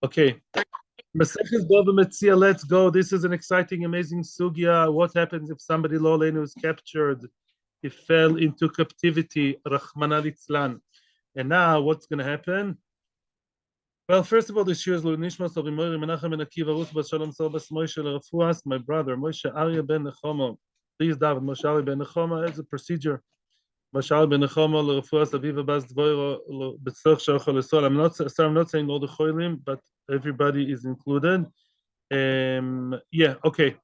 Okay. Maseches Bava Metzia, let's go. This is an exciting, amazing sugya. What happens if somebody lo aleinu is captured? He fell into captivity, Rahmana litzlan. And now what's going to happen? Well, first of all, the shiur is Nishmas of Imori Menachem and Akiva Ruth Bashalom Sobas Moshe Lerafuas, my brother, Moshe Arya ben Nechoma. Please, David, Moshe Arya ben Nechoma, as a procedure. Moshe Arya ben Nechoma, Lerafuas, Aviva Bas Dvoiro, Betzach Shachol Esol. I'm not saying all the choilim, but everybody is included. Yeah, okay.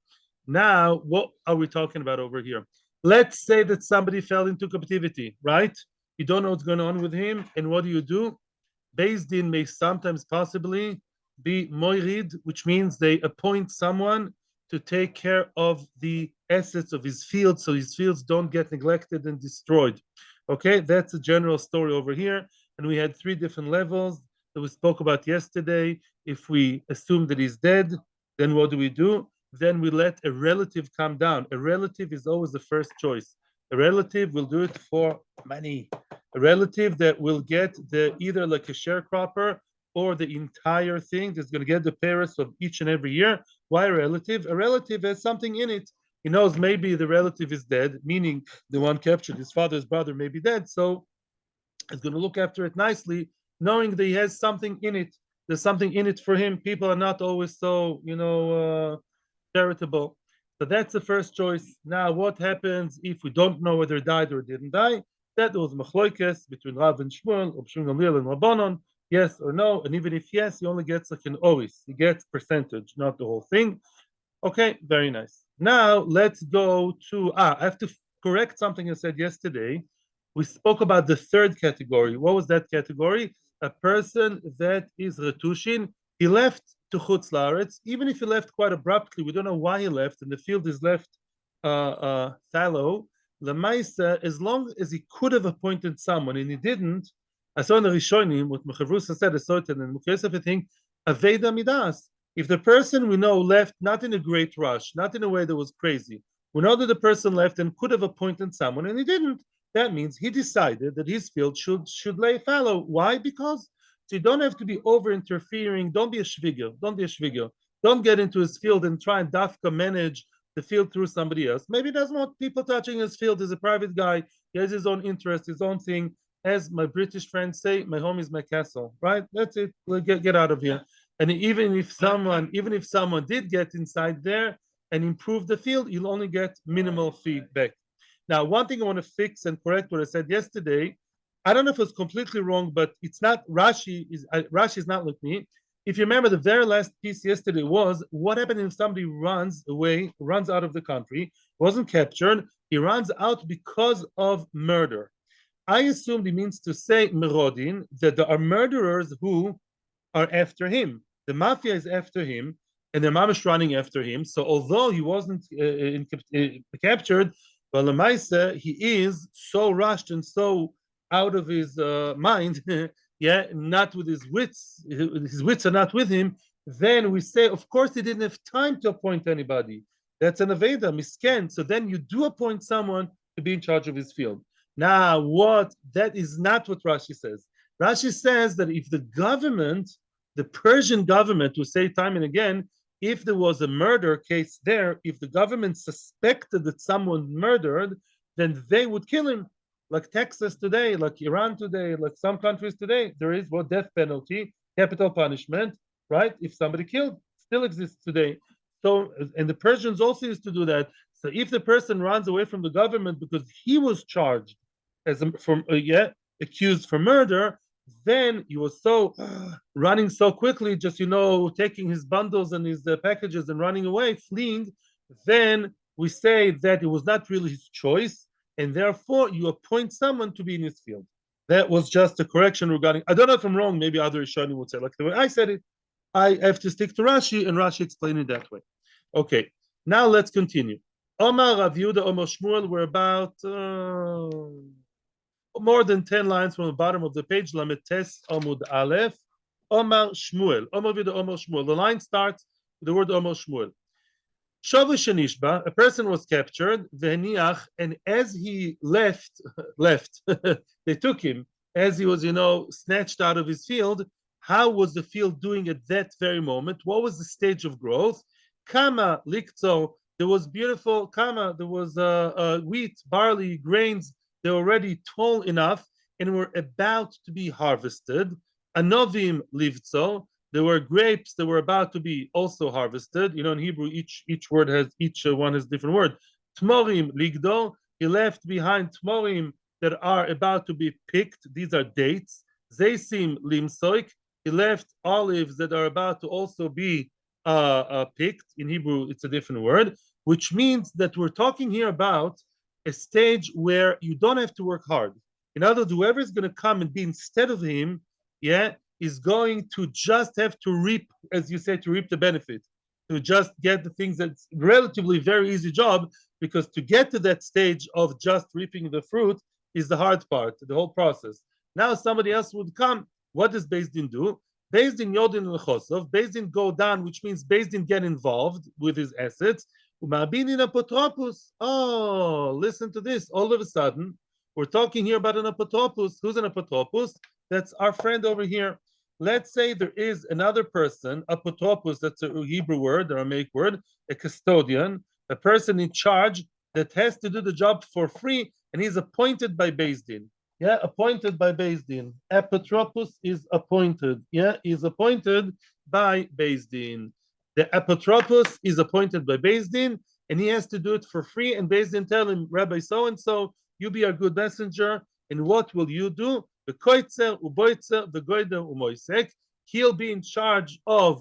Now, what are we talking about over here? Let's say that somebody fell into captivity, right? You don't know what's going on with him, and what do? Beis Din may sometimes possibly be moirid, which means they appoint someone to take care of the assets of his fields, so his fields don't get neglected and destroyed. Okay, that's a general story over here. And we had three different levels that we spoke about yesterday. If we assume that he's dead, then what do? Then we let a relative come down. A relative is always the first choice. A relative will do it for money. A relative that will get the either like a sharecropper or the entire thing that's going to get the payers of each and every year. Why a relative? A relative has something in it. He knows maybe the relative is dead, meaning the one captured, his father's brother may be dead. So he's going to look after it nicely, knowing that he has something in it. There's something in it for him. People are not always so, charitable. So that's the first choice. Now, what happens if we don't know whether he died or didn't die? That was machloikes between Rav and Shmuel, or Shmuel Gamliel and Rabbanon, yes or no. And even if yes, he only gets like an oris. He gets percentage, not the whole thing. Okay, very nice. Now let's go to I have to correct something I said yesterday. We spoke about the third category. What was that category? A person that is retushin. He left to Chutz Laaretz, even if he left quite abruptly. We don't know why he left, and the field is left fallow. Lamaisa, as long as he could have appointed someone and he didn't, I saw in the Rishonim what Mechavrusa said, I saw it in the Mukesef, I think, Aveda Midas. If the person we know left not in a great rush, not in a way that was crazy, we know that the person left and could have appointed someone and he didn't. That means he decided that his field should lay fallow. Why? Because so you don't have to be over interfering. Don't be a shviger. Don't be a shviger. Don't get into his field and try and dafka manage the field through somebody else. Maybe he doesn't want people touching his field. He's a private guy. He has his own interest, his own thing. As my British friends say, my home is my castle. Right? That's it. We'll get out of here. And even if someone did get inside there and improve the field, you'll only get minimal feedback. Now, one thing I want to fix and correct what I said yesterday. I don't know if it's completely wrong, but it's not Rashi is not like me. If you remember, the very last piece yesterday was what happened if somebody runs away, runs out of the country, wasn't captured, he runs out because of murder. I assumed he means to say merodin, that there are murderers who are after him. The mafia is after him, and the mamish running after him. So although he wasn't captured, but Lamaisa, he is so rushed and so out of his mind, yeah, not with his wits are not with him, then we say, of course, he didn't have time to appoint anybody. That's an Aveda, misken. So then you do appoint someone to be in charge of his field. Now, that is not what Rashi says. Rashi says that if the government, the Persian government, will say time and again, if there was a murder case there, if the government suspected that someone murdered, then they would kill him. Like Texas today, like Iran today, like some countries today, there is death penalty, capital punishment, right? If somebody killed, still exists today. So, and the Persians also used to do that. So if the person runs away from the government because he was charged accused for murder, then he was so running so quickly, just taking his bundles and his packages and running away, fleeing. Then we say that it was not really his choice, and therefore you appoint someone to be in his field. That was just a correction regarding. I don't know if I'm wrong. Maybe other Rishonim would say like the way I said it. I have to stick to Rashi, and Rashi explained it that way. Okay, now let's continue. Omar, Rav Yehuda, Omar Shmuel. We're about more than 10 lines from the bottom of the page. Lametes Amud Aleph. Omar Shmuel. Omar Vida Omar Shmuel. The line starts with the word Omar Shmuel. Shavush Shenishba, a person was captured, Veniach, and as he left, they took him, as he was, snatched out of his field, How was the field doing at that very moment? What was the stage of growth? Kama likto, there was beautiful kama, there was wheat, barley, grains. They're already tall enough and were about to be harvested. Anovim livtzo, there were grapes that were about to be also harvested. You know, in Hebrew, each word has each one has a different word. Tmorim ligdo, he left behind tmorim that are about to be picked. These are dates. Zeisim limsoik, he left olives that are about to also be picked. In Hebrew, it's a different word, which means that we're talking here about a stage where you don't have to work hard. In other words, whoever is going to come and be instead of him, yeah, is going to just have to reap, as you say, to reap the benefit, to just get the things that's relatively very easy job, because to get to that stage of just reaping the fruit is the hard part, the whole process. Now somebody else would come. What does Beis Din do? Beis Din Yodin L'chosov. Beis Din go down, which means Beis Din get involved with his assets. Umabinin apotropos. Oh, listen to this. All of a sudden, we're talking here about an apotropos. Who's an apotropos? That's our friend over here. Let's say there is another person, apotropos, that's a Hebrew word, or a Aramaic word, a custodian, a person in charge that has to do the job for free, and he's appointed by Beis Din. Yeah, appointed by Beis Din. Apotropos is appointed. Yeah, is appointed by Beis Din. The apotropos is appointed by Beis Din, and he has to do it for free. And Beis Din tell him, Rabbi so and so, you be our good messenger. And what will you do? The koitzer, uboitzer, the goider, umoisek. He'll be in charge of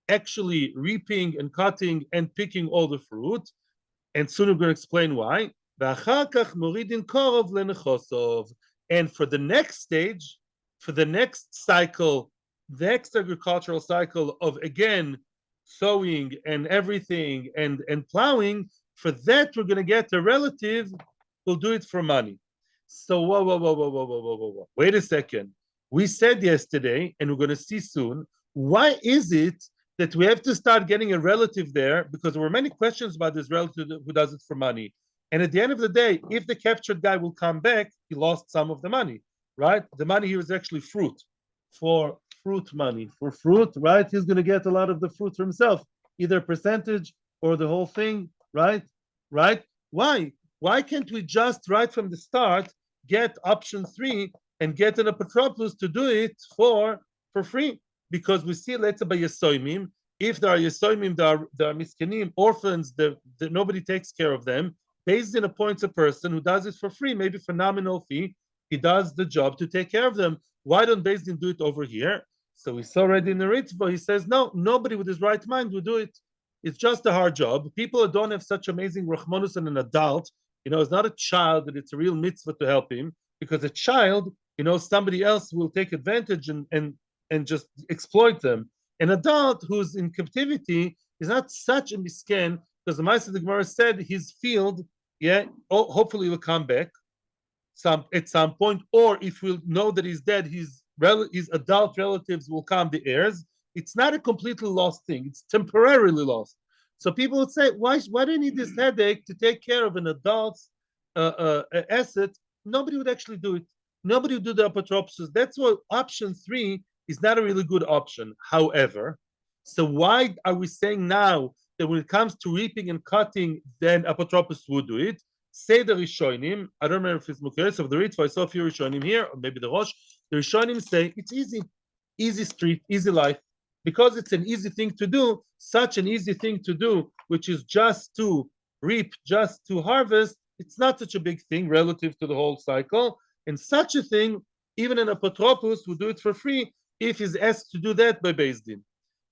actually reaping and cutting and picking all the fruit. And soon we're going to explain why. And for the next stage, for the next cycle, the next agricultural cycle of again sowing and everything and plowing, for that we're going to get a relative who'll do it for money. So whoa. Wait a second. We said yesterday, and we're going to see soon, why is it that we have to start getting a relative there? Because there were many questions about this relative who does it for money. And at the end of the day, if the captured guy will come back, he lost some of the money, right? The money here is actually fruit, for fruit money, for fruit, right? He's going to get a lot of the fruit for himself, either a percentage or the whole thing, right? Right? Why? Why can't we just right from the start get option 3 and get an apotropos to do it for free? Because we see, let's say by Yesoimim, if there are Yesoimim, there are miskenim, orphans, that nobody takes care of them, Beis Din appoints a person who does it for free, maybe for nominal fee. He does the job to take care of them. Why don't Beis Din do it over here? So we saw already in the Ritva, he says, no, nobody with his right mind would do it. It's just a hard job. People who don't have such amazing rachmanus and an adult, it's not a child that it's a real mitzvah to help him, because a child, somebody else will take advantage and just exploit them. An adult who's in captivity is not such a misken, because the Maaseh the Gemara said his field, hopefully will come back at some point, or if we'll know that he's dead, his adult relatives will come, the heirs. It's not a completely lost thing. It's temporarily lost. So people would say, why do you need this headache to take care of an adult's asset? Nobody would actually do it. Nobody would do the apotropsis. That's why option 3 is not a really good option. However, so why are we saying now that when it comes to reaping and cutting, then apotropos would do it? Say the Rishonim, I don't remember if it's Mukheres of the Ritva, I saw a few Rishonim here, or maybe the Rosh. The Rishonim say it's easy street, easy life. Because it's an easy thing to do, such an easy thing to do, which is just to reap, just to harvest, it's not such a big thing relative to the whole cycle. And such a thing, even an apotropos would do it for free if he's asked to do that by Beis Din.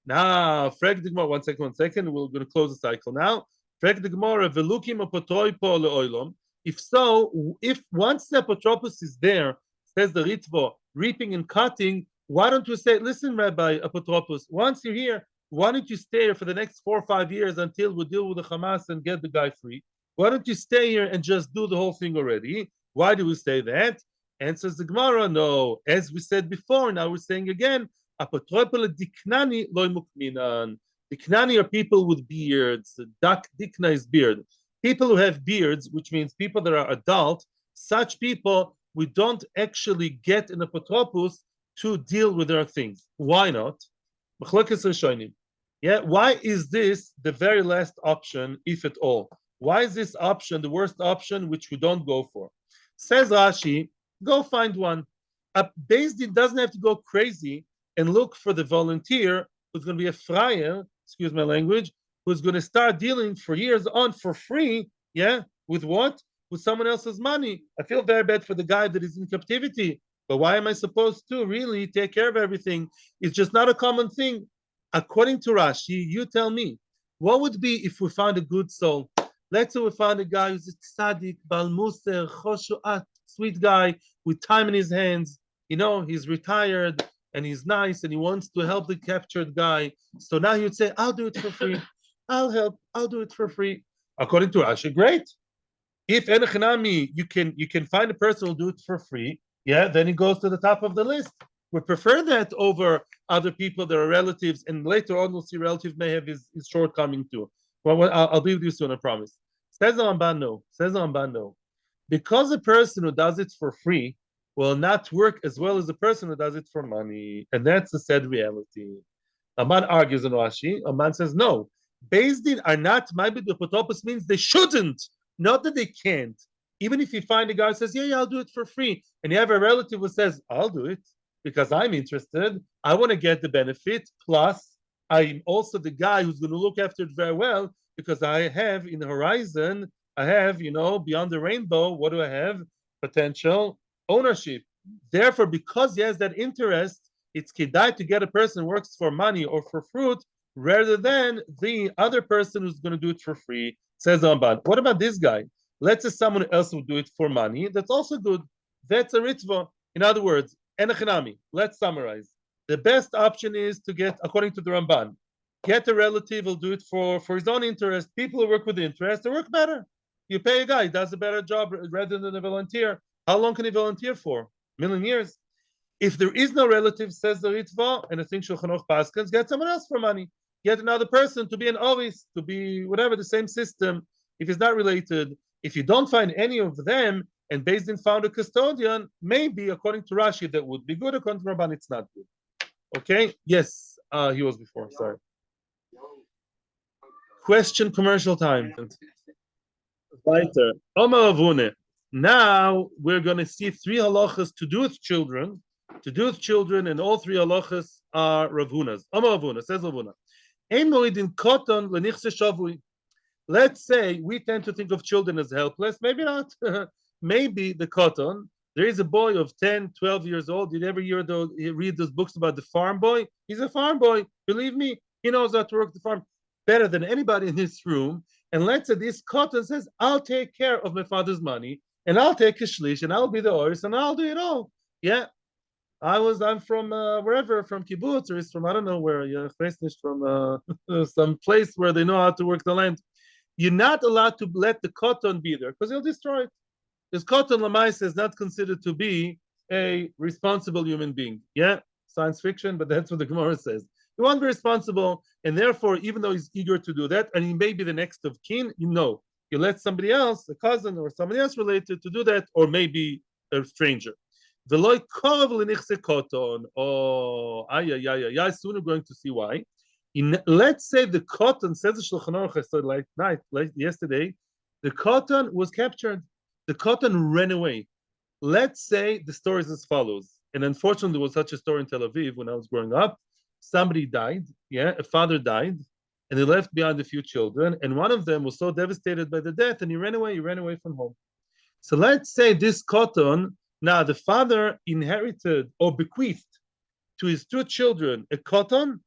Now, frag the Gemara, one second, we're going to close the cycle now. Frag the Gemara, velukim apotroi po leoilom. If so, if once the apotropos is there, says the Ritva, reaping and cutting, why don't we say, listen, Rabbi Apotropos, once you're here, why don't you stay here for the next 4 or 5 years until we deal with the Hamas and get the guy free? Why don't you stay here and just do the whole thing already? Why do we say that? Answers the Gemara, no. As we said before, now we're saying again, Apotropos diknani loy mukminan. Diknani are people with beards. Dikna is beard. People who have beards, which means people that are adult, such people, we don't actually get an apotropos to deal with their things. Why not? Yeah, why is this the very last option, if at all? Why is this option the worst option, which we don't go for? Says Rashi, go find one. A Beis Din doesn't have to go crazy and look for the volunteer who's going to be a friar, excuse my language, who's going to start dealing for years on for free, yeah, with what? With someone else's money. I feel very bad for the guy that is in captivity, but why am I supposed to really take care of everything? It's just not a common thing. According to Rashi, you tell me, what would be if we found a good soul? Let's say we found a guy who's a tzaddik, bal muser, choshuat, sweet guy with time in his hands. You know, he's retired and he's nice and he wants to help the captured guy. So now you'd say, I'll do it for free. I'll help. I'll do it for free. According to Rashi, great. If enechanami, you can find a person who'll do it for free, yeah, then he goes to the top of the list. We prefer that over other people that are relatives, and later on we'll see relatives may have his shortcoming too. Well, I'll be with you soon, I promise. Says the Ramban no. Says the Ramban no. Because a person who does it for free will not work as well as a person who does it for money, and that's the sad reality. Ramban argues in Rashi. Ramban says no. Beis Din are not ma'abed b'apotropos means they shouldn't, not that they can't. Even if you find a guy who says, yeah, I'll do it for free, and you have a relative who says, I'll do it because I'm interested, I want to get the benefit, plus I'm also the guy who's going to look after it very well because I have in the horizon, I have, beyond the rainbow, what do I have? Potential ownership. Therefore, because he has that interest, it's kedai to get a person who works for money or for fruit rather than the other person who's going to do it for free, says Ramban. What about this guy? Let's say someone else will do it for money. That's also good. That's a ritva. In other words, enechanami. Let's summarize. The best option is to get, according to the Ramban, get a relative who'll do it for his own interest. People who work with interest, they work better. You pay a guy, he does a better job rather than a volunteer. How long can he volunteer for? A million years. If there is no relative, says the Ritva, and I think Shulchan Aruch Paskins, get someone else for money. Get another person to be an oris, to be whatever, the same system. If it's not related, if you don't find any of them, and Beis Din found a custodian, maybe according to Rashi that would be good. According to Ramban, it's not good. Okay? Yes, he was before. Sorry. Question commercial time. Weiter. Omar Avune. Now we're going to see three halachas to do with children. To do with children, and all three halachas are Ravunas. Omar Avuna says Ravuna. Ein moridin koton lenichse shavui. Let's say we tend to think of children as helpless. Maybe not. Maybe the cotton. There is a boy of 10, 12 years old. Did you ever read those books about the farm boy? He's a farm boy. Believe me, he knows how to work the farm better than anybody in this room. And let's say this cotton says, I'll take care of my father's money, and I'll take a shlish, and I'll be the oris, and I'll do it all. Yeah. I'm from wherever, from kibbutz, or is from I don't know where. Yeah, from some place where they know how to work the land. You're not allowed to let the cotton be there because he'll destroy it. Because cotton lamaisa is not considered to be a responsible human being. Yeah, science fiction, but that's what the Gemara says. He won't be responsible, and therefore, even though he's eager to do that, and he may be the next of kin, you let somebody else, a cousin or somebody else related, to do that, or maybe a stranger. Veloy korov lenichse cotton. Oh, soon we're going to see why. Let's say the cotton, says the Shulchan Aruch, like yesterday, the cotton was captured. The cotton ran away. Let's say the story is as follows. And unfortunately, there was such a story in Tel Aviv when I was growing up. Somebody died, a father died, and he left behind a few children. And one of them was so devastated by the death, and he ran away from home. So let's say this cotton, now the father inherited or bequeathed to his two children a cotton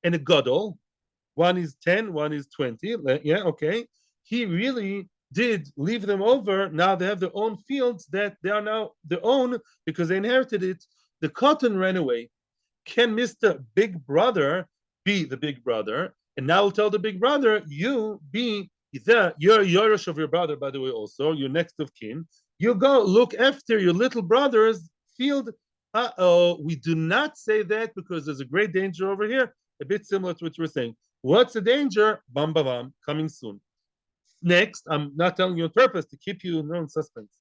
and a gadol. One is 10, one is 20. Yeah, okay. He really did leave them over. Now they have their own fields that they are now their own because they inherited it. The cotton ran away. Can Mr. Big Brother be the big brother? And now we'll tell the big brother, you be you're Yorish of your brother, by the way, also, you're next of kin. You go look after your little brother's field. We do not say that because there's a great danger over here, a bit similar to what you were saying. What's the danger? Bam, bam, bam, coming soon. Next, I'm not telling you on purpose to keep you in suspense.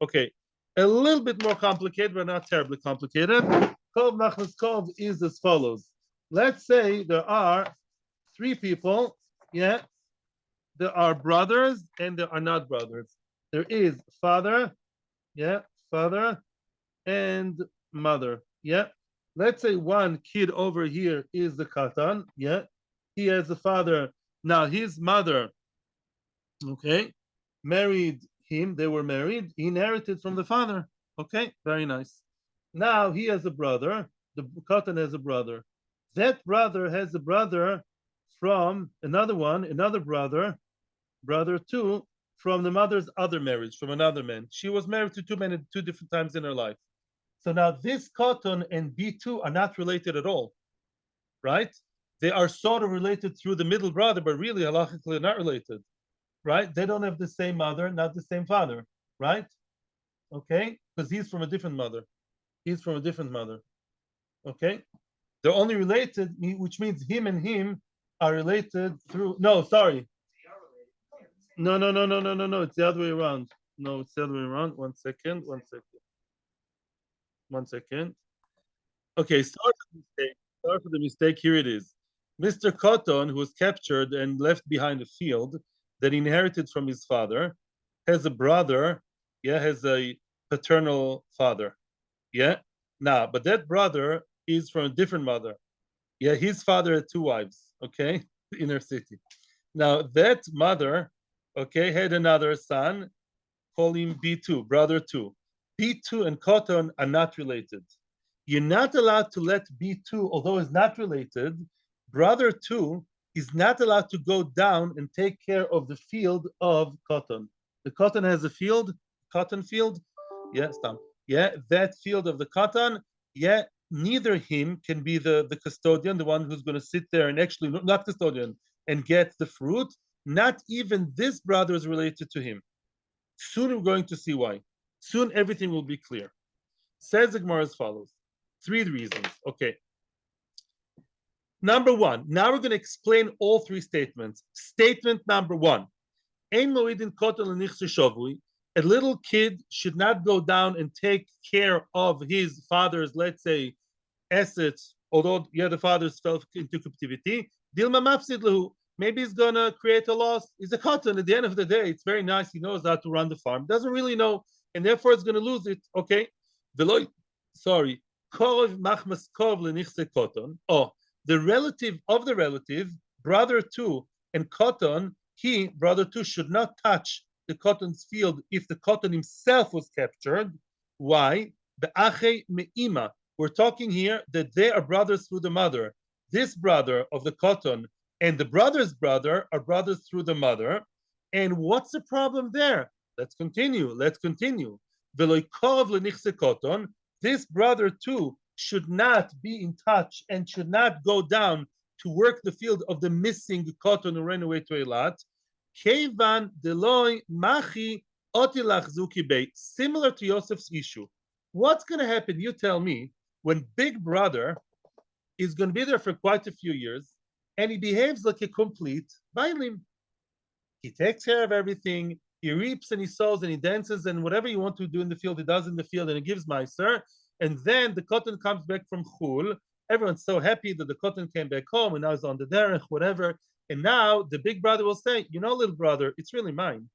Okay, A little bit more complicated, but not terribly complicated. Kov Machmas Kov is as follows. Let's say there are three people, yeah, there are brothers and there are not brothers. There is father, yeah, father and mother, yeah. Let's say one kid over here is the katan, yeah. He has a father. Now his mother, okay, married him. They were married. He inherited from the father. Okay, very nice. Now he has a brother. The katan has a brother. That brother has a brother from another one, another brother, brother two, from the mother's other marriage, from another man. She was married to two men at two different times in her life. So now this katan and B2 are not related at all, right? They are sort of related through the middle brother, but really halachically not related, right? They don't have the same mother, not the same father, right? Okay, because he's from a different mother. He's from a different mother. Okay, they're only related, which means him and him are related through. No, sorry. No, no, no, no, no, no, no. It's the other way around. No, it's the other way around. 1 second. 1 second. 1 second. Okay, sorry for the mistake. Sorry for the mistake. Here it is. Mr. Cotton, who was captured and left behind a field that he inherited from his father, has a brother, yeah, has a paternal father, yeah. Now, but that brother is from a different mother. Yeah, his father had two wives, okay, inner city. Now, that mother, okay, had another son, call him B2, brother two. B2 and Cotton are not related. You're not allowed to let B2, although it's not related, brother two is not allowed to go down and take care of the field of cotton. The cotton has a field, cotton field. Yeah, stop. Yeah, that field of the cotton. Yeah, neither him can be the custodian, the one who's going to sit there and actually, not custodian, and get the fruit. Not even this brother is related to him. Soon we're going to see why. Soon everything will be clear. Says the Gemara as follows. Three reasons. Okay. Number one, now we're going to explain all three statements. Statement number one, a little kid should not go down and take care of his father's, let's say, assets, although yeah, the father fell into captivity. Maybe he's going to create a loss. He's a cotton. At the end of the day, it's very nice. He knows how to run the farm. Doesn't really know, and therefore it's going to lose it. Okay. Sorry. Oh, the relative of the relative, brother two, and cotton, he, brother two, should not touch the cotton's field if the cotton himself was captured. Why? We're talking here that they are brothers through the mother. This brother of the cotton and the brother's brother are brothers through the mother. And what's the problem there? Let's continue. Let's continue. This brother too should not be in touch and should not go down to work the field of the missing cotton who ran away to Eilat. Similar to Yosef's issue. What's going to happen, you tell me, when big brother is going to be there for quite a few years and he behaves like a complete bailim? He takes care of everything. He reaps and he sows and he dances and whatever you want to do in the field, he does in the field and he gives meiser. And then the cotton comes back from Chul. Everyone's so happy that the cotton came back home and now it's on the derech, whatever. And now the big brother will say, you know, little brother, it's really mine.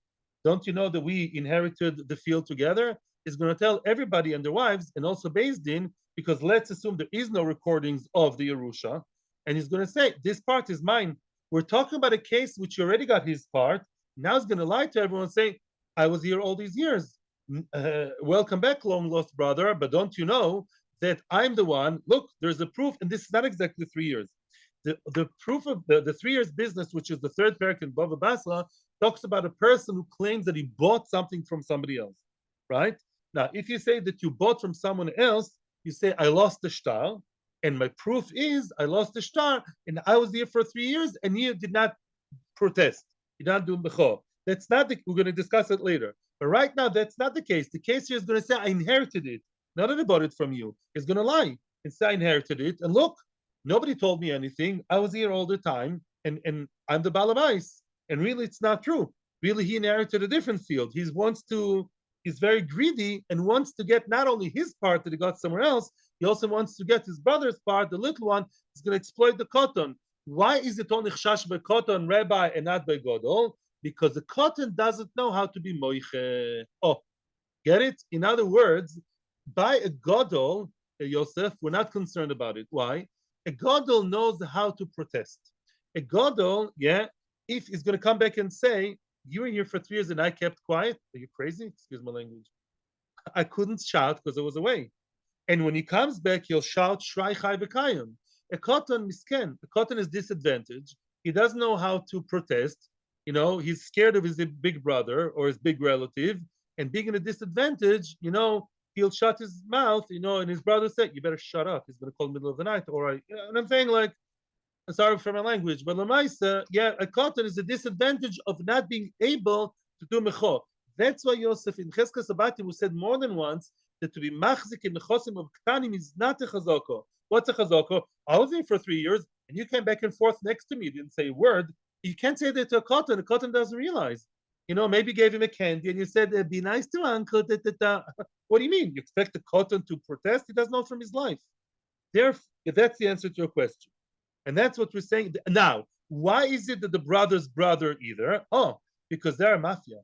Don't you know that we inherited the field together? He's going to tell everybody and their wives and also Beis Din, because let's assume there is no recordings of the Yerusha. And he's going to say, this part is mine. We're talking about a case which already got his part. Now he's going to lie to everyone and say, I was here all these years. Welcome back, long lost brother, but don't you know that I'm the one? Look, there's a proof, and this is not exactly 3 years. The proof of the 3 years business, which is the third parak in Bava Basra, talks about a person who claims that he bought something from somebody else, right? Now, if you say that you bought from someone else, you say, I lost the shtar, and my proof is I lost the shtar, and I was here for 3 years, and you did not protest. You did not do bechor. That's not the, we're going to discuss it later. But right now, that's not the case. The case here is going to say, I inherited it. Not that I bought it from you. He's going to lie and say, I inherited it. And look, nobody told me anything. I was here all the time, and I'm the balabais. And really, it's not true. Really, he inherited a different field. He wants to he's very greedy and wants to get not only his part that he got somewhere else, he also wants to get his brother's part, the little one. He's going to exploit the cotton. Why is it only chash by cotton, rabbi, and not by gadol? Because the cotton doesn't know how to be moiche. Oh, get it? In other words, by a gadol, Yosef, we're not concerned about it. Why? A gadol knows how to protest. A gadol, yeah, if he's going to come back and say, you were here for 3 years and I kept quiet, are you crazy? Excuse my language. I couldn't shout because I was away. And when he comes back, he'll shout, Shrei Chai V'Kayim. A cotton misken. A cotton is disadvantaged. He doesn't know how to protest. You know, he's scared of his big brother or his big relative. And being in a disadvantage, you know, he'll shut his mouth, you know, and his brother said, you better shut up. He's going to call in the middle of the night. Or, and I'm saying, like, I'm sorry for my language, but Lamaisa, yeah, a cotton is a disadvantage of not being able to do mecho. That's why Yosef in Cheskas Abati was said more than once that to be machzik in mechosim of ktanim is not a chazoko. What's a chazoko? I was here for 3 years and you came back and forth next to me, didn't say a word. You can't say that to a cotton. A cotton doesn't realize. You know, maybe gave him a candy and you said, be nice to uncle. What do you mean? You expect the cotton to protest? He doesn't know from his life. Therefore, that's the answer to your question. And that's what we're saying. Now, why is it that the brother's brother either? Oh, because they're a mafia.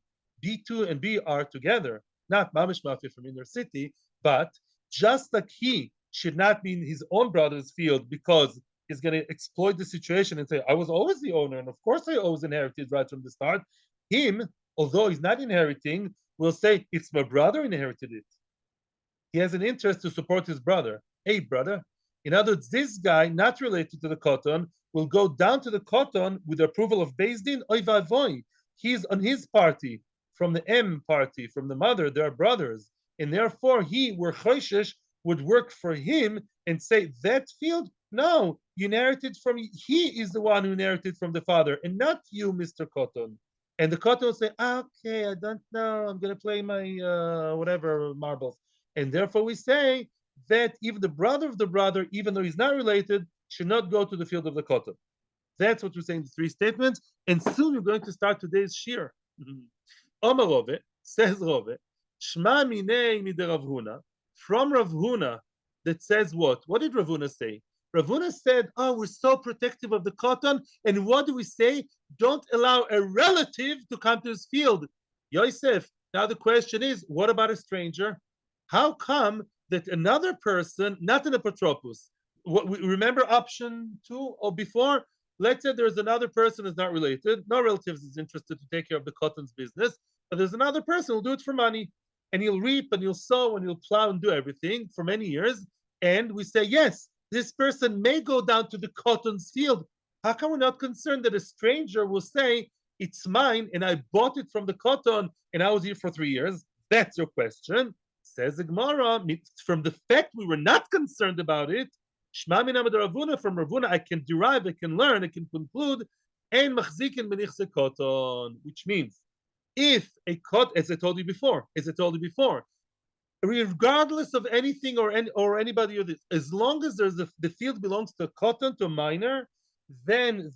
B2 and B are together, not Mamish Mafia from inner city, but just like he should not be in his own brother's field because he's going to exploit the situation and say, I was always the owner, and of course I always inherited right from the start. Him, although he's not inheriting, will say, it's my brother inherited it. He has an interest to support his brother. Hey, brother. In other words, this guy, not related to the cotton, will go down to the cotton with the approval of Beis Din, oy vavoy. He's on his party, from the M party, from the mother, they are brothers. And therefore, he, where Choshesh, would work for him and say, that field, no, you inherited from, he is the one who inherited from the father, and not you, Mr. Cotton. And the cotton will say, okay, I don't know, I'm going to play my whatever marbles. And therefore we say that even the brother of the brother, even though he's not related, should not go to the field of the cotton. That's what we're saying, the 3 statements. And soon we're going to start today's shiur. Omar Rove, says Rove, Shma minei mide Rav Huna, from Rav Huna, that says what? What did Rav Huna say? Rav Huna said, oh, we're so protective of the cotton. And what do we say? Don't allow a relative to come to his field. Yosef, now the question is, what about a stranger? How come that another person, not an apotropos, remember option 2 or before? Let's say there's another person who's not related, no relatives is interested to take care of the cotton's business, but there's another person who'll do it for money. And he'll reap and he'll sow and he'll plow and do everything for many years. And we say, yes, this person may go down to the cotton's field. How come we're not concerned that a stranger will say, it's mine and I bought it from the cotton and I was here for 3 years? That's your question. Says the Gemara, from the fact we were not concerned about it, Shma min Amud Ravuna, from Ravuna, I can derive, I can learn, I can conclude, ein machzikin benichse cotton, which means if a cotton, as I told you before, regardless of anything or anybody or this, as long as there's the field belongs to a cotton, to a minor, then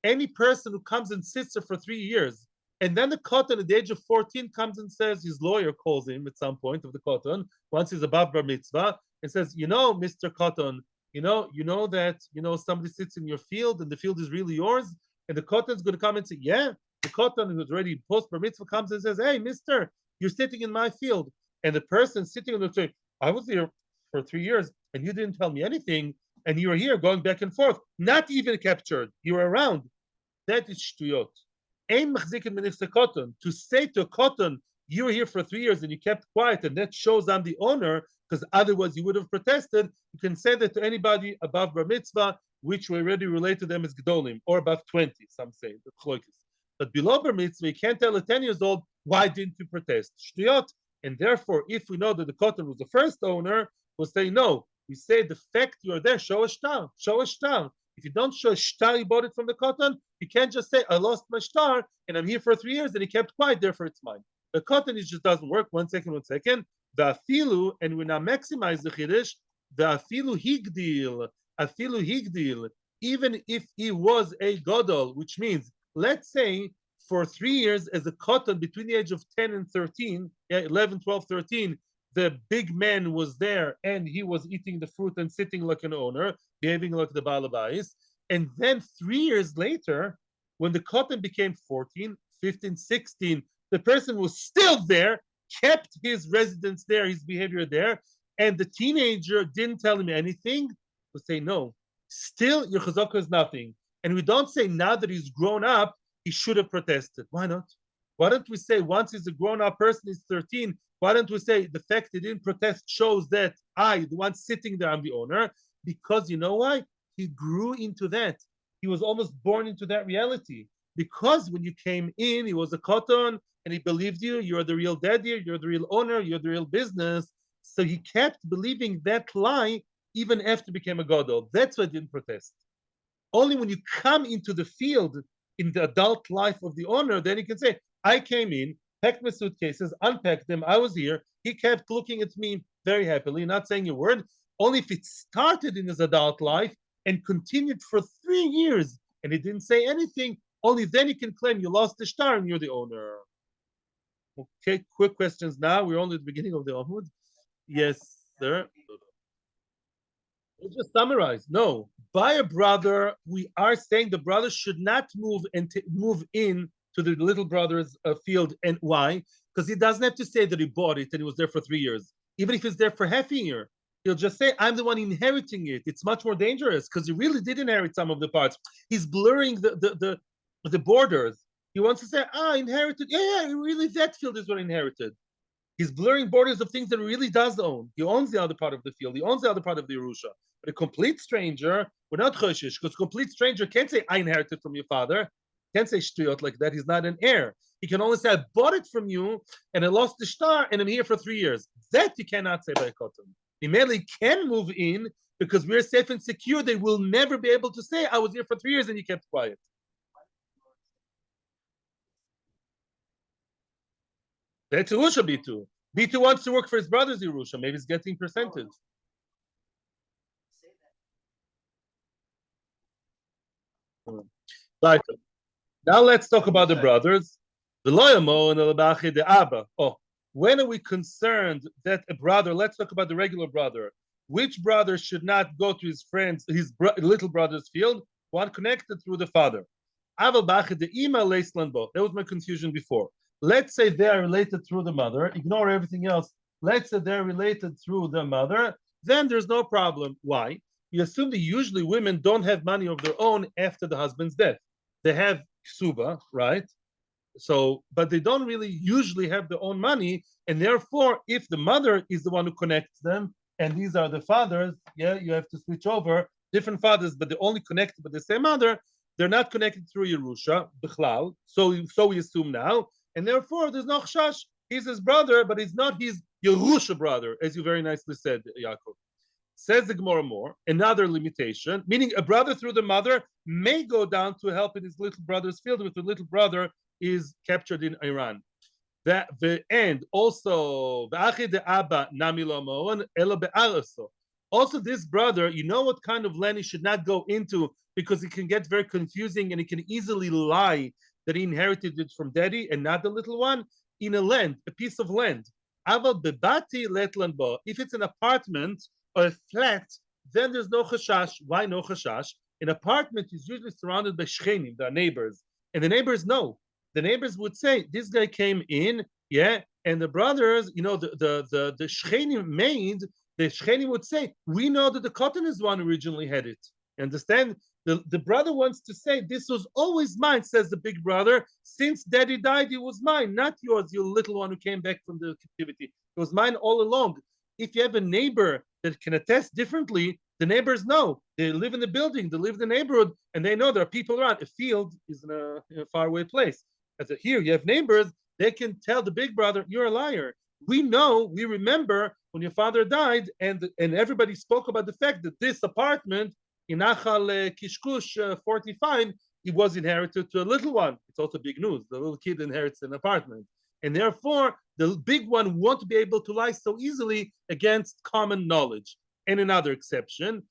any person who comes and sits there for 3 years, and then the cotton at the age of 14 comes and says, his lawyer calls him at some point of the cotton, once he's above bar mitzvah, and says, you know, Mr. Cotton, you know that, somebody sits in your field and the field is really yours, and the cotton's going to come and say, yeah, the cotton who's already post bar mitzvah comes and says, hey, mister, you're sitting in my field. And the person sitting on the tree, I was here for 3 years and you didn't tell me anything, and you were here going back and forth, not even captured, you were around. That is shtuyot. Ein machzikin benichse cotton. To say to a cotton, you were here for 3 years and you kept quiet, and that shows I'm the owner, because otherwise you would have protested. You can say that to anybody above bar mitzvah, which we already relate to them as gedolim, or above 20, some say, the chloikis. But below bar mitzvah, you can't tell a 10 years old, why didn't you protest? Shtuyot. And therefore, if we know that the cotton was the first owner, we'll say no. We say the fact you're there, show a shtar, show a shtar. If you don't show a shtar, you bought it from the cotton, you can't just say, I lost my shtar, and I'm here for 3 years, and he kept quiet, therefore it's mine. The cotton, it just doesn't work. 1 second. The afilu, and we now maximize the chiddush, the afilu higdil, even if he was a gadol, which means, let's say, for 3 years as a cotton between the age of 10 and 13, 11, 12, 13, the big man was there and he was eating the fruit and sitting like an owner, behaving like the balabais. And then 3 years later, when the cotton became 14, 15, 16, the person was still there, kept his residence there, his behavior there, and the teenager didn't tell him anything, we say no. Still, your chazaka is nothing. And we don't say now that he's grown up, he should have protested. Why not? Why don't we say once he's a grown-up person, he's 13, why don't we say the fact he didn't protest shows that I, the one sitting there, I'm the owner? Because you know why? He grew into that. He was almost born into that reality. Because when you came in, he was a cotton and he believed you, you're the real daddy, you're the real owner, you're the real business. So he kept believing that lie even after he became a gadol. That's why he didn't protest. Only when you come into the field in the adult life of the owner, then he can say, I came in, packed my suitcases, unpacked them, I was here. He kept looking at me very happily, not saying a word. Only if it started in his adult life and continued for 3 years and he didn't say anything, only then he can claim you lost the shtar and you're the owner. Okay, quick questions now. We're only at the beginning of the Amud. Yes, sir. Let's just summarize. No, by a brother, we are saying the brother should not move and move in to the little brother's field. And why? Because he doesn't have to say that he bought it and he was there for 3 years. Even if he's there for half a year, he'll just say, I'm the one inheriting it. It's much more dangerous because he really did inherit some of the parts. He's blurring the borders. He wants to say, I inherited. Yeah, really, that field is what I inherited. He's blurring borders of things that he really does own. He owns the other part of the field. He owns the other part of the Yerusha. But a complete stranger, we're not choshish, because a complete stranger can't say, I inherited from your father. Can't say shtuyot like that. He's not an heir. He can only say, I bought it from you, and I lost the shtar, and I'm here for 3 years. That you cannot say by a cotton. He merely can move in, because we're safe and secure. They will never be able to say, I was here for 3 years, and he kept quiet. That's Yerusha B2. B2 wants to work for his brother's Yerusha. Maybe he's getting percentage. Right. Now let's talk about the brothers. Oh, when are we concerned that a brother, let's talk about the regular brother. Which brother should not go to his friends, his little brother's field? One connected through the father. That was my confusion before. Let's say they are related through the mother. Ignore everything else. Let's say they're related through the mother. Then there's no problem. Why? You assume that usually women don't have money of their own after the husband's death. They have ksuba, right? So, but they don't really usually have their own money. And therefore, if the mother is the one who connects them, and these are the fathers, yeah, you have to switch over. Different fathers, but they're only connected by the same mother. They're not connected through Yerusha, Bichlal. So we assume now. And therefore, there's no chashash. He's his brother, but he's not his Yerusha brother, as you very nicely said, Yaakov. Says the Gemara more, another limitation, meaning a brother through the mother may go down to help in his little brother's field if the little brother is captured in Iran. That the end also also this brother, you know what kind of land he should not go into because it can get very confusing and he can easily lie that he inherited it from daddy and not the little one in a land, a piece of land. If it's an apartment or a flat, then there's no chashash. Why no chashash? An apartment is usually surrounded by shchenim, the neighbors, and the neighbors know. The neighbors would say, "This guy came in, yeah," and the brothers, you know, the shchenim made. The shchenim would say, "We know that the cotton is one who originally had it." You understand? The brother wants to say, "This was always mine," says the big brother. Since daddy died, it was mine, not yours, you little one who came back from the captivity. It was mine all along. If you have a neighbor that can attest differently, the neighbors know. They live in the building, they live in the neighborhood, and they know there are people around. A field is in a faraway place. As here, you have neighbors, they can tell the big brother, you're a liar. We know, we remember when your father died, and everybody spoke about the fact that this apartment in Nachal Kishkush 45, it was inherited to a little one. It's also big news. The little kid inherits an apartment. And therefore, the big one won't be able to lie so easily against common knowledge. And another exception,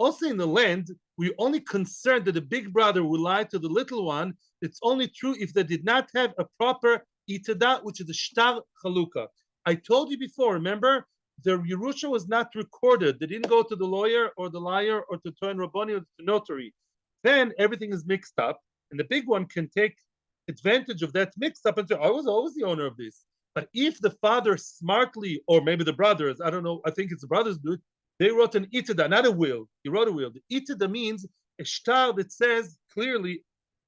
Also in the land, we're only concerned that the big brother will lie to the little one. It's only true if they did not have a proper itada, which is the shtar chalukah. I told you before, remember, the Yerusha was not recorded. They didn't go to the lawyer or the liar or to Toin Rabboni or to the notary. Then everything is mixed up, and the big one can take advantage of that mixed up and say, I was always the owner of this. But if the father smartly, or maybe the brothers, I don't know, I think it's the brothers do it, they wrote an itada, not a will. He wrote a will. The itada means a shtar that says clearly,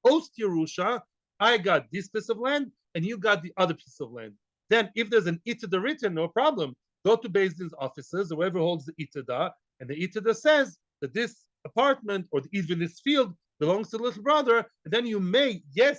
Ost Yerusha, I got this piece of land, and you got the other piece of land. Then if there's an itada written, no problem. Go to Beis Din's offices, whoever holds the itada, and the itada says that this apartment or even this field belongs to the little brother, and then you may, yes,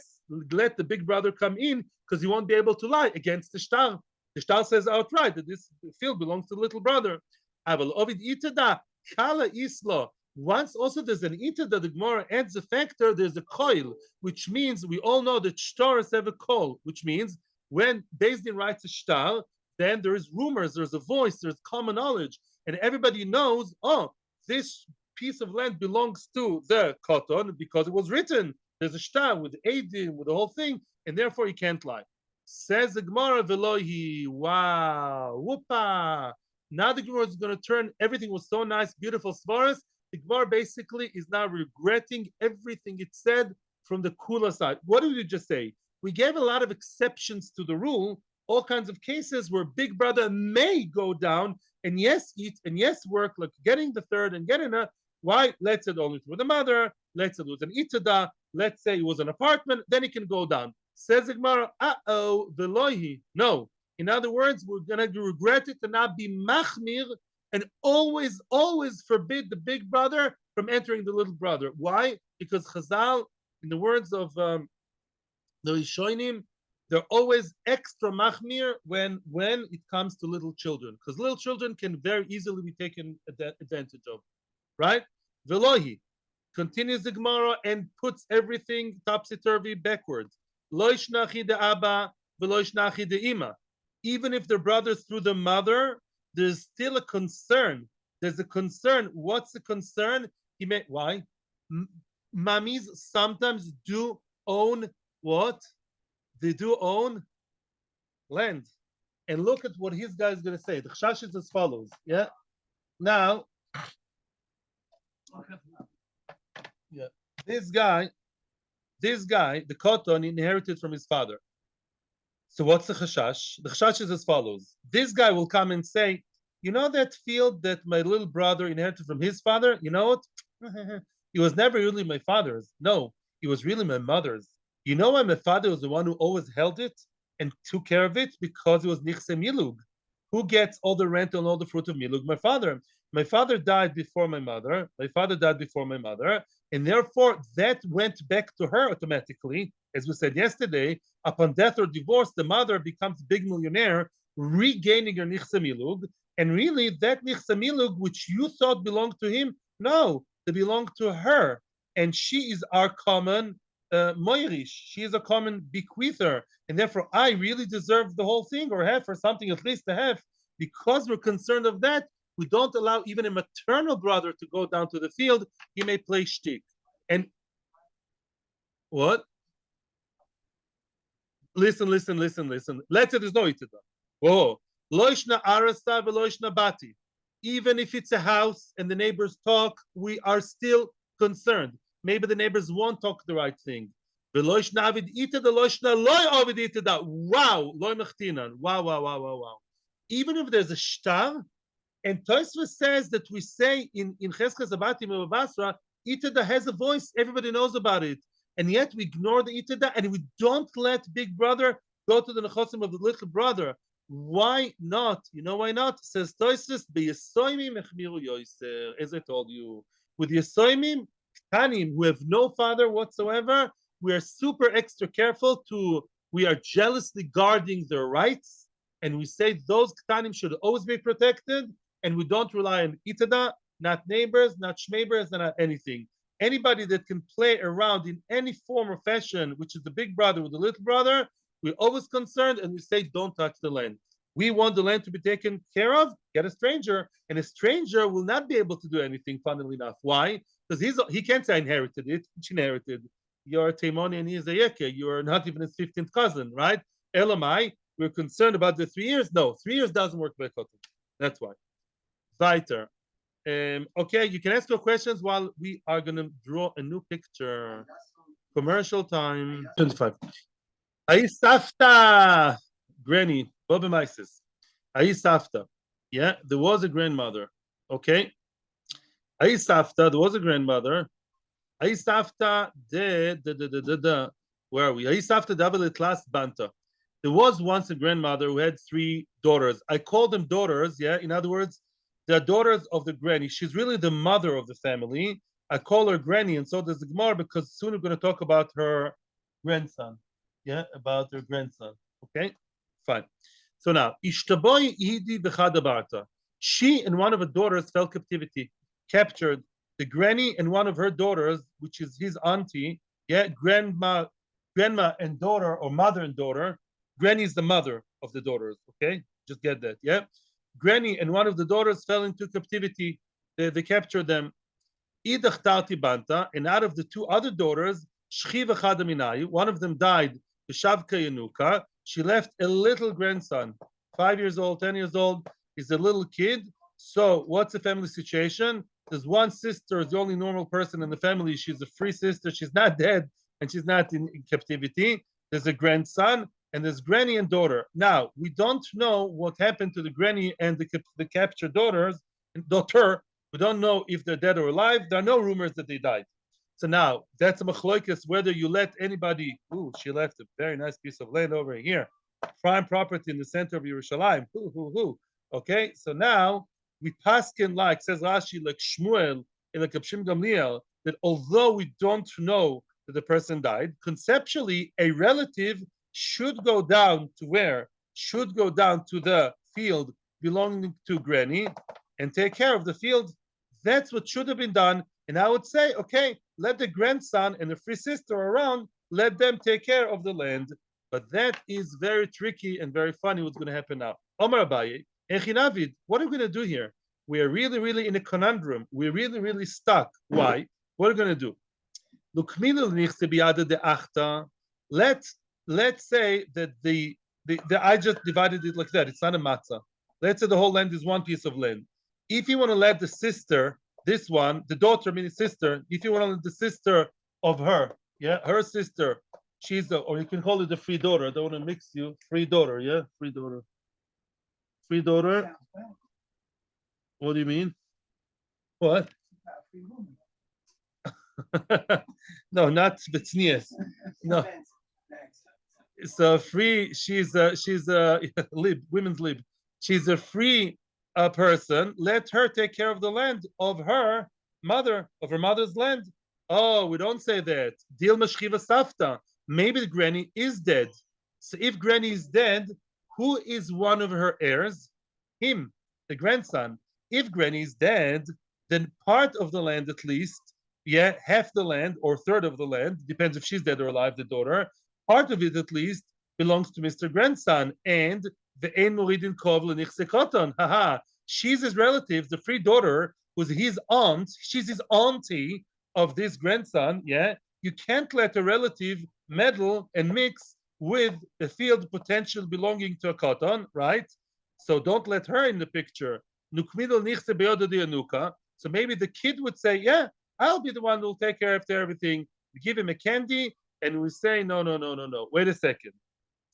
let the big brother come in because you won't be able to lie against the shtar. The shtar says outright that this field belongs to the little brother. Aval ovid itada kala islo. Once also there's an itada, the Gemara adds a factor, there's a coil, which means we all know that shtars have a call, which means when Beis Din writes a shtar, then there is rumors, there's a voice, there's common knowledge, and everybody knows, oh, this piece of land belongs to the cotton because it was written. There's a shtar with Eidim, with the whole thing, and therefore he can't lie. Says the Gemara, Velohi, wow, whoopa. Now the Gemara is going to turn, everything was so nice, beautiful svaras. The Gemara basically is now regretting everything it said from the Kula side. What did we just say? We gave a lot of exceptions to the rule, all kinds of cases where big brother may go down and yes, eat and yes, work, like getting the third and getting a, why? Let's say only through the mother, let's say it was an itada, let's say it was an apartment, then it can go down. Says the Gemara, velohi. No. In other words, we're going to regret it to not be machmir and always, always forbid the big brother from entering the little brother. Why? Because Chazal, in the words of the Rishonim, they're always extra machmir when it comes to little children, because little children can very easily be taken advantage of, right? Velohi continues the Gemara and puts everything topsy-turvy backwards. Lo ishnachi de abba, velo ishnachi de ima. Even if they're brothers through the mother, there's still a concern. There's a concern. What's the concern? Why? Mummies sometimes do own what? They do own land. And look at what his guy is going to say. The Chashash is as follows. Yeah. Now, yeah, this guy, the cotton inherited from his father. So what's the Chashash? The Chashash is as follows. This guy will come and say, you know that field that my little brother inherited from his father? You know what? It was never really my father's. No, it was really my mother's. You know why my father was the one who always held it and took care of it? Because it was nichse milug. Who gets all the rent and all the fruit of milug? My father. My father died before my mother. My father died before my mother. And therefore, that went back to her automatically. As we said yesterday, upon death or divorce, the mother becomes a big millionaire, regaining her nichse milug. And really, that nichse milug, which you thought belonged to him, no, they belong to her. And she is our common moirish. She is a common bequeather. And therefore, I really deserve the whole thing, or half, or something, at least a half. Because we're concerned of that, we don't allow even a maternal brother to go down to the field. He may play shtick. And what? Listen. Let's say there's no itada. Whoa. Loishna arasa veloishna bati. Even if it's a house and the neighbors talk, we are still concerned. Maybe the neighbors won't talk the right thing. Veloishna avid itada, loishna loy avid itada. Wow. Loy mechtinan. Wow. Even if there's a shtar, and Tosfos says that we say in Cheskes Abatim of Basra, Itada has a voice, everybody knows about it. And yet we ignore the Itada and we don't let big brother go to the Nechosim of the little brother. Why not? You know why not? Says Tosfos, B'yesoimim echmiru yoiser, as I told you. With Yesoimim, Ktanim, who have no father whatsoever, we are super extra careful we are jealously guarding their rights. And we say those Ktanim should always be protected. And we don't rely on itada, not neighbors, not shmeighbors, not anything. Anybody that can play around in any form or fashion, which is the big brother with the little brother, we're always concerned and we say, don't touch the land. We want the land to be taken care of. Get a stranger, and a stranger will not be able to do anything. Funnily enough, why? Because he can't say I inherited it. It's inherited. You're a Taimoni and he's a Yeke. You're not even his 15th cousin, right? Elamai, we're concerned about the 3 years. No, 3 years doesn't work by Kotel. That's why. Weiter. Okay, you can ask your questions while we are going to draw a new picture. Commercial time. 25. Ayi Safta. Granny. Bobby Mises. Ayi Safta. Yeah, there was a grandmother. Okay. Ayi Safta. There was a grandmother. Ayi Safta. Where are we? Ayi Safta. Davelet last banta. There was once a grandmother who had 3 daughters. I call them daughters. Yeah. In other words, they're daughters of the granny. She's really the mother of the family. I call her granny, and so does the Gemara, because soon we're going to talk about her grandson. Yeah, about her grandson. Okay, fine. So now, Ishtaboy Idi Bechadabarta. She and one of her daughters fell captivity, captured. The granny and one of her daughters, which is his auntie, yeah, grandma and daughter, or mother and daughter. Granny is the mother of the daughters. Okay, just get that. Yeah. Granny and one of the daughters fell into captivity. They captured them. Idach Tarti Banta, and out of the 2 other daughters, Shchiva Chadaminayu, one of them died, Shavka Yanuka. She left a little grandson, 5 years old, 10 years old. He's a little kid. So, what's the family situation? There's one sister, is the only normal person in the family. She's a free sister. She's not dead, and she's not in captivity. There's a grandson, and there's granny and daughter. Now, we don't know what happened to the granny and the captured daughter. We don't know if they're dead or alive. There are no rumors that they died. So now, that's a machloikas, whether you let anybody, she left a very nice piece of land over here, prime property in the center of Yerushalayim. Okay, so now, we paskin like, says Rashi, like Shmuel, and like Abshim Gamliel, that although we don't know that the person died, conceptually, a relative should go down to where? Should go down to the field belonging to granny and take care of the field. That's what should have been done. And I would say, okay, let the grandson and the free sister around, let them take care of the land. But that is very tricky and very funny what's going to happen now. Omar Abaye, Echinavid, what are we going to do here? We are really, really in a conundrum. We're really, really stuck. Why? What are we going to do? Let's say that the I just divided it like that. It's not a matzah. Let's say the whole land is one piece of land. If you want to let the sister, this one, the daughter, meaning sister, if you want to let the sister of her, yeah, her sister, she's the, or you can call it the free daughter. I don't want to mix you. Free daughter, yeah, free daughter. Free daughter. What do you mean? What? No, not Betsnias. No. So free. She's a lib, women's lib. She's a free person. Let her take care of the land of her mother, of her mother's land. Oh, we don't say that. Dil mashchiva safta. Maybe the granny is dead. So if granny is dead, who is one of her heirs? Him, the grandson. If granny is dead, then part of the land at least, yeah, half the land or third of the land, depends if she's dead or alive, the daughter, part of it at least belongs to Mr. Grandson. And the ein moridin kov lenichse koton. Haha. She's his relative, the free daughter, who's his aunt. She's his auntie of this grandson. Yeah. You can't let a relative meddle and mix with the field potential belonging to a koton, right? So don't let her in the picture. So maybe the kid would say, yeah, I'll be the one who will take care of everything. We give him a candy, and we say, no. Wait a second.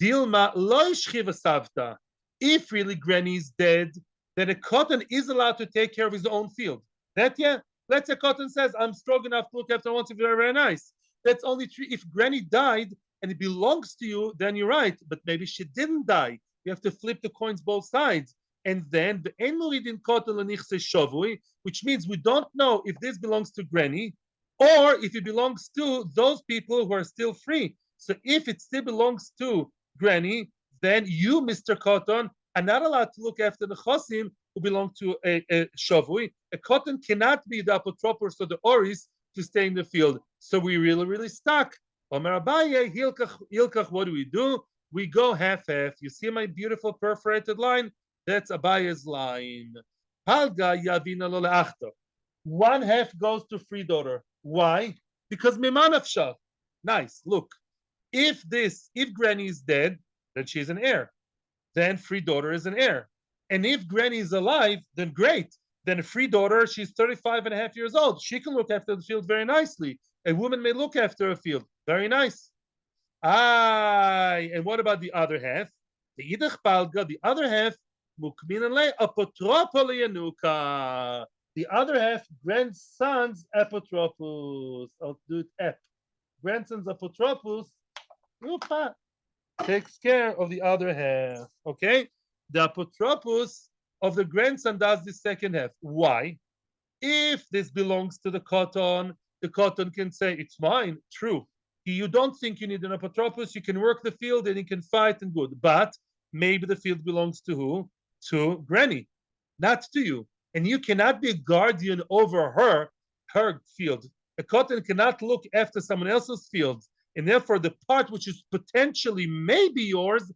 Dilma lo yishchiva savta. If really granny is dead, then a cotton is allowed to take care of his own field. That, yeah, let's say cotton says, I'm strong enough to look after one, very, very nice. That's only true if granny died and it belongs to you, then you're right. But maybe she didn't die. You have to flip the coins both sides. And then the ein moridin cotton lenichse shavui, which means we don't know if this belongs to granny or if it belongs to those people who are still free. So if it still belongs to granny, then you, Mr. Cotton, are not allowed to look after the chosim who belong to a shavui. A cotton cannot be the apotropos or the oris to stay in the field. So we really, really stuck. Omer Abaye, hilkach, what do we do? we go half-half. You see my beautiful perforated line? That's Abaye's line. Halga yavina lo le'achta. One half goes to free daughter. Why? Because mimanafsha. Nice. Look, if granny is dead, then she's an heir. Then free daughter is an heir. And if granny is alive, then great. Then a free daughter, she's 35 and a half years old. She can look after the field very nicely. A woman may look after a field. Very nice. And what about the other half? The idach palga, the other half, mukminale apotropoli. The other half, grandson's apotropos. I'll do it ep. Grandson's apotropos takes care of the other half. Okay? The apotropos of the grandson does the second half. Why? If this belongs to the cotton can say, it's mine. True. You don't think you need an apotropos, you can work the field and you can fight and good. But maybe the field belongs to who? To granny, not to you. And you cannot be a guardian over her field. A cotton cannot look after someone else's field. And therefore, the part which is potentially maybe yours,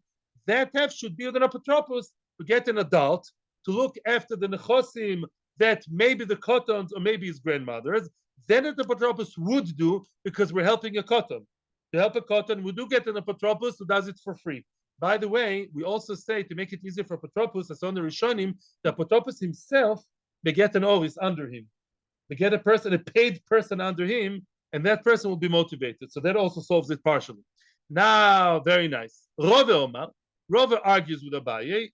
that half should be with an apotropos to get an adult to look after the nechosim that maybe the cottons or maybe his grandmother's. Then an apotropos would do, because we're helping a cotton. To help a cotton, we do get an apotropos who does it for free. By the way, we also say, to make it easier for apotropos, as on the Rishonim, the apotropos himself, they get an oris under him. They get a paid person under him, and that person will be motivated. So that also solves it partially. Now, very nice. Rove argues with Abaye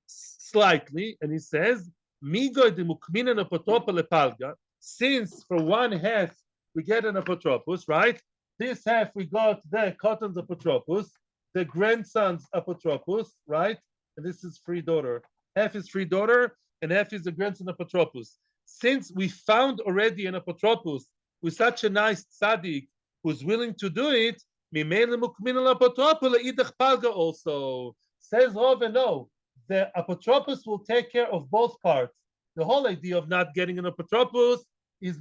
slightly, and he says, Migo de mukminan apotropa lepalga. Since for one half we get an apotropos, right? This half we got the cotton's apotropos, the grandson's apotropos, right? And this is free daughter. Half is free daughter, and half is the grandson apotropos. Since we found already an apotropos with such a nice tzaddik who's willing to do it, also says Rove, no, the apotropos will take care of both parts. The whole idea of not getting an apotropos is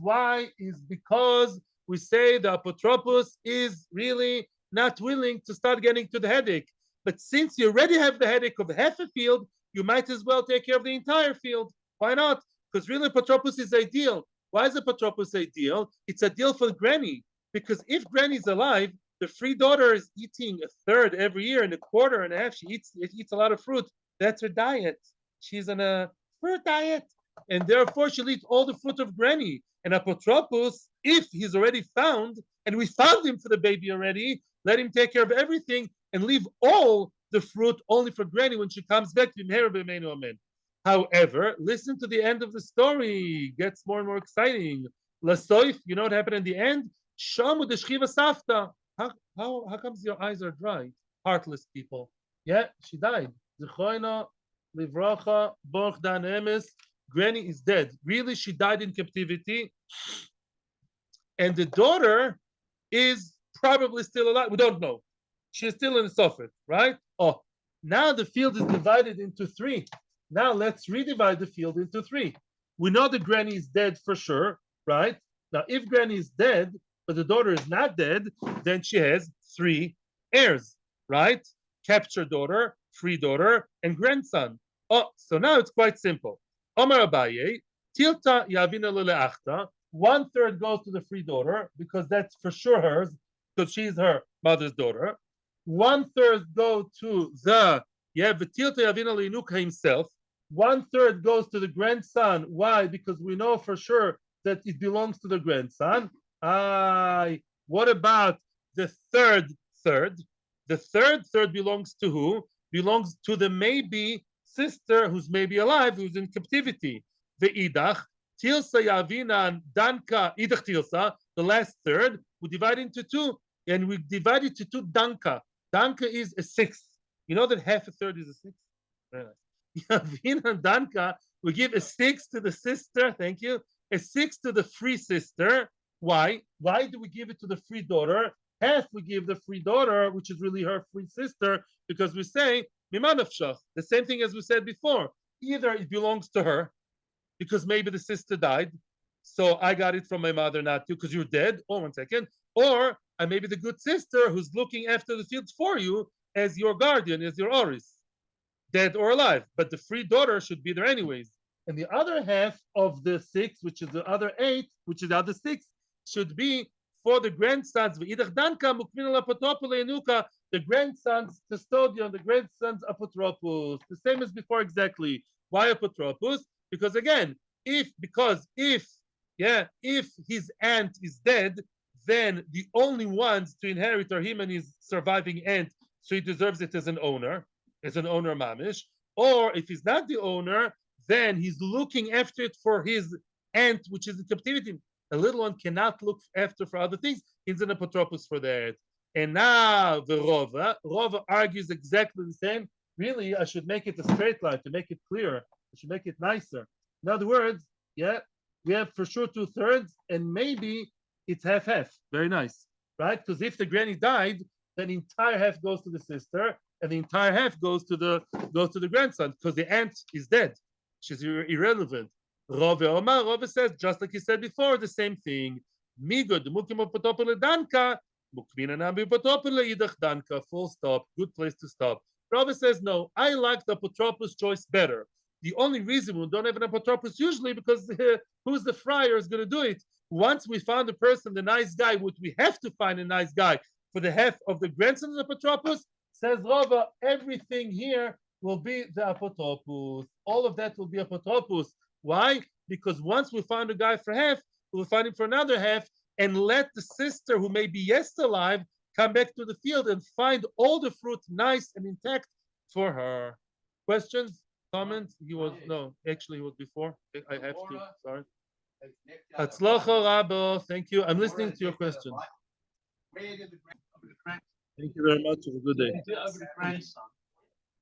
because we say the apotropos is really not willing to start getting to the headache. But since you already have the headache of half a field, you might as well take care of the entire field. Why not? Because really apotropos is ideal. Why is apotropos ideal? It's ideal for granny. Because if granny's alive, the free daughter is eating a third every year and a quarter and a half. She eats a lot of fruit. That's her diet. She's on a fruit diet. And therefore she'll eat all the fruit of granny. And apotropos, if he's already found, and we found him for the baby already, let him take care of everything and leave all the fruit only for granny when she comes back to him. However, listen to the end of the story. It gets more and more exciting. Lasoif, you know what happened in the end? Shamu deshchiva safta. How comes your eyes are dry? Heartless people. Yeah, she died. Zechoina livracha borch dan emes. Granny is dead. Really, she died in captivity. And the daughter is probably still alive. We don't know. She's still in the soffit, right? Oh, now the field is divided into three. Now let's redivide the field into three. We know the granny is dead for sure, right? Now, if granny is dead, but the daughter is not dead, then she has three heirs, right? Captured daughter, free daughter, and grandson. Oh, so now it's quite simple. Omar Abaye, tilta yavina leleachta. 1/3 goes to the free daughter because that's for sure hers, because she's her mother's daughter. 1/3 go to the tilta yavina leinuka himself. 1/3 goes to the grandson. Why? Because we know for sure that it belongs to the grandson. What about the third third? The third belongs to who? Belongs to the maybe sister who's maybe alive, who's in captivity. The idach, tilsa yavina danka, idach tilsa, the last third, we divide into two, and we divide it to two danka. Danka is a sixth. You know that half a third is a sixth? Very nice. Yavina danka, we give a sixth to the sister, thank you, a sixth to the free sister. Why? Why do we give it to the free daughter? Half we give the free daughter, which is really her free sister, because we say, the same thing as we said before. Either it belongs to her, because maybe the sister died, so I got it from my mother, not you, because you're dead. Oh, 1 second. Or I may be the good sister who's looking after the fields for you, as your guardian, as your oris, dead or alive. But the free daughter should be there anyways. And the other half of the 6, which is the other 8, which is the other 6, should be for the grandsons. The grandson's custodian, the grandson's apotropos. The same as before exactly. Why apotropos? Because again, if his aunt is dead, then the only ones to inherit are him and his surviving aunt, so he deserves it as an owner mamish. Or if he's not the owner, then he's looking after it for his aunt, which is in captivity. A little one cannot look after for other things. He's an apotropos for that. And now the Rova argues exactly the same. Really, I should make it a straight line to make it clearer. I should make it nicer. In other words, we have for sure 2/3, and maybe it's half-half. Very nice, right? Because if the granny died, then the entire half goes to the sister, and the entire half goes to the grandson, because the aunt is dead. She's irrelevant. Rove says, just like he said before, the same thing. Full stop. Good place to stop. Rove says, no, I like the apotropos choice better. The only reason we don't have an apotropos usually because who's the friar is going to do it? Once we found the person, the nice guy, which we have to find a nice guy for the half of the grandson's apotropos, says Rava, everything here will be the apotropos. All of that will be apotropos. Why? Because once we find a guy for half, we'll find him for another half, and let the sister, who may be yet alive, come back to the field and find all the fruit nice and intact for her. Questions? Comments? He was before. I have to. Sorry. Hatzlacha Rabo. Thank you. I'm listening to your question. Thank you very much. Have a good day.